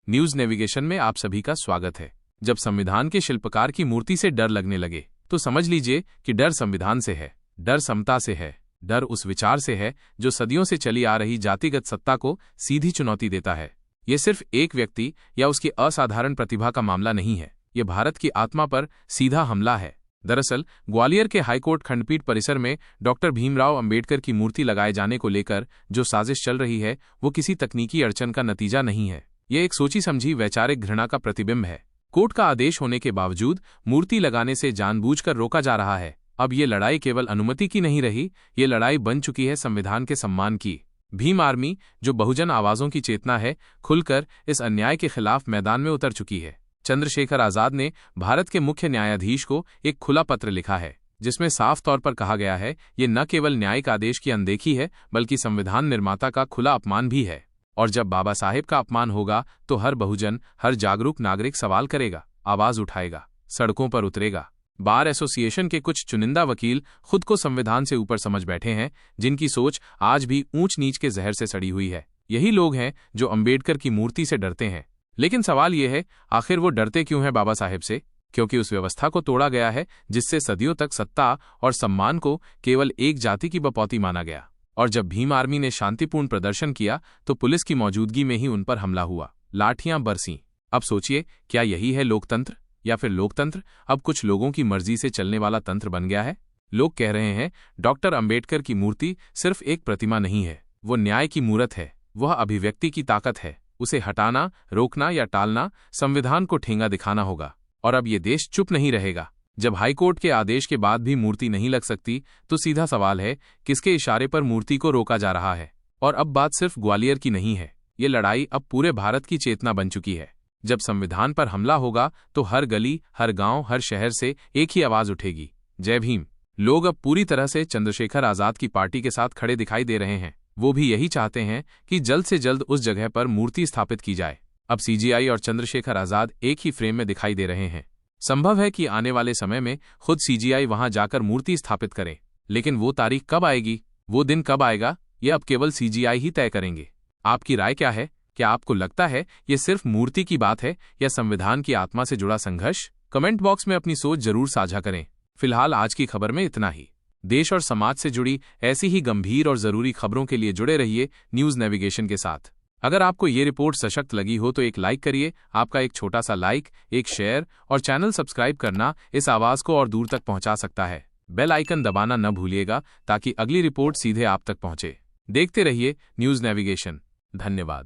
News navigation में आप सभी का स्वागत है। जब संविधान के शिल्पकार की मूर्ति से डर लगने लगे तो समझ लीजिए कि डर संविधान से है, डर समता से है, डर उस विचार से है जो सदियों से चली आ रही जातिगत सत्ता को सीधी चुनौती देता है। ये सिर्फ एक व्यक्ति या उसकी असाधारण प्रतिभा का मामला नहीं है, ये भारत की आत्मा पर सीधा हमला है। दरअसल ग्वालियर के हाईकोर्ट खंडपीठ परिसर में डॉक्टर भीमराव अंबेडकर की मूर्ति लगाए जाने को लेकर जो साजिश चल रही है वो किसी तकनीकी अड़चन का नतीजा नहीं है, ये एक सोची समझी वैचारिक घृणा का प्रतिबिंब है। कोर्ट का आदेश होने के बावजूद मूर्ति लगाने से जानबूझकर रोका जा रहा है। अब ये लड़ाई केवल अनुमति की नहीं रही, ये लड़ाई बन चुकी है संविधान के सम्मान की। भीम आर्मी, जो बहुजन आवाजों की चेतना है, खुलकर इस अन्याय के खिलाफ मैदान में उतर चुकी है। चंद्रशेखर आजाद ने भारत के मुख्य न्यायाधीश को एक खुला पत्र लिखा है जिसमें साफ तौर पर कहा गया है ये न केवल न्यायिक आदेश की अनदेखी है बल्कि संविधान निर्माता का खुला अपमान भी है। और जब बाबा साहेब का अपमान होगा तो हर बहुजन, हर जागरूक नागरिक सवाल करेगा, आवाज उठाएगा, सड़कों पर उतरेगा। बार एसोसिएशन के कुछ चुनिंदा वकील खुद को संविधान से ऊपर समझ बैठे हैं, जिनकी सोच आज भी ऊंच नीच के जहर से सड़ी हुई है। यही लोग हैं जो अंबेडकर की मूर्ति से डरते हैं। लेकिन सवाल यह है, आखिर वो डरते क्यों हैं बाबा साहेब से? क्योंकि उस व्यवस्था को तोड़ा गया है जिससे सदियों तक सत्ता और सम्मान को केवल एक जाति की बपौती माना गया। और जब भीम आर्मी ने शांतिपूर्ण प्रदर्शन किया तो पुलिस की मौजूदगी में ही उन पर हमला हुआ, लाठियां बरसीं। अब सोचिए, क्या यही है लोकतंत्र? या फिर लोकतंत्र अब कुछ लोगों की मर्जी से चलने वाला तंत्र बन गया है? लोग कह रहे हैं डॉक्टर अंबेडकर की मूर्ति सिर्फ एक प्रतिमा नहीं है, वो न्याय की मूरत है, वह अभिव्यक्ति की ताकत है। उसे हटाना, रोकना या टालना संविधान को ठेंगा दिखाना होगा। और अब ये देश चुप नहीं रहेगा। जब हाईकोर्ट के आदेश के बाद भी मूर्ति नहीं लग सकती तो सीधा सवाल है, किसके इशारे पर मूर्ति को रोका जा रहा है? और अब बात सिर्फ ग्वालियर की नहीं है, ये लड़ाई अब पूरे भारत की चेतना बन चुकी है। जब संविधान पर हमला होगा तो हर गली, हर गांव, हर शहर से एक ही आवाज उठेगी, जय भीम। लोग अब पूरी तरह से चंद्रशेखर आजाद की पार्टी के साथ खड़े दिखाई दे रहे हैं। वो भी यही चाहते हैं कि जल्द से जल्द उस जगह पर मूर्ति स्थापित की जाए। अब सीजीआई और चंद्रशेखर आजाद एक ही फ्रेम में दिखाई दे रहे हैं। संभव है कि आने वाले समय में खुद सीजीआई वहां जाकर मूर्ति स्थापित करे, लेकिन वो तारीख कब आएगी, वो दिन कब आएगा, ये अब केवल सीजीआई ही तय करेंगे। आपकी राय क्या है? क्या आपको लगता है ये सिर्फ मूर्ति की बात है या संविधान की आत्मा से जुड़ा संघर्ष? कमेंट बॉक्स में अपनी सोच जरूर साझा करें। फिलहाल आज की खबर में इतना ही। देश और समाज से जुड़ी ऐसी ही गंभीर और जरूरी खबरों के लिए जुड़े रहिए न्यूज नेविगेशन के साथ। अगर आपको ये रिपोर्ट सशक्त लगी हो तो एक लाइक करिए। आपका एक छोटा सा लाइक, एक शेयर और चैनल सब्सक्राइब करना इस आवाज को और दूर तक पहुंचा सकता है। बेल आइकन दबाना न भूलिएगा ताकि अगली रिपोर्ट सीधे आप तक पहुंचे। देखते रहिए न्यूज नेविगेशन। धन्यवाद।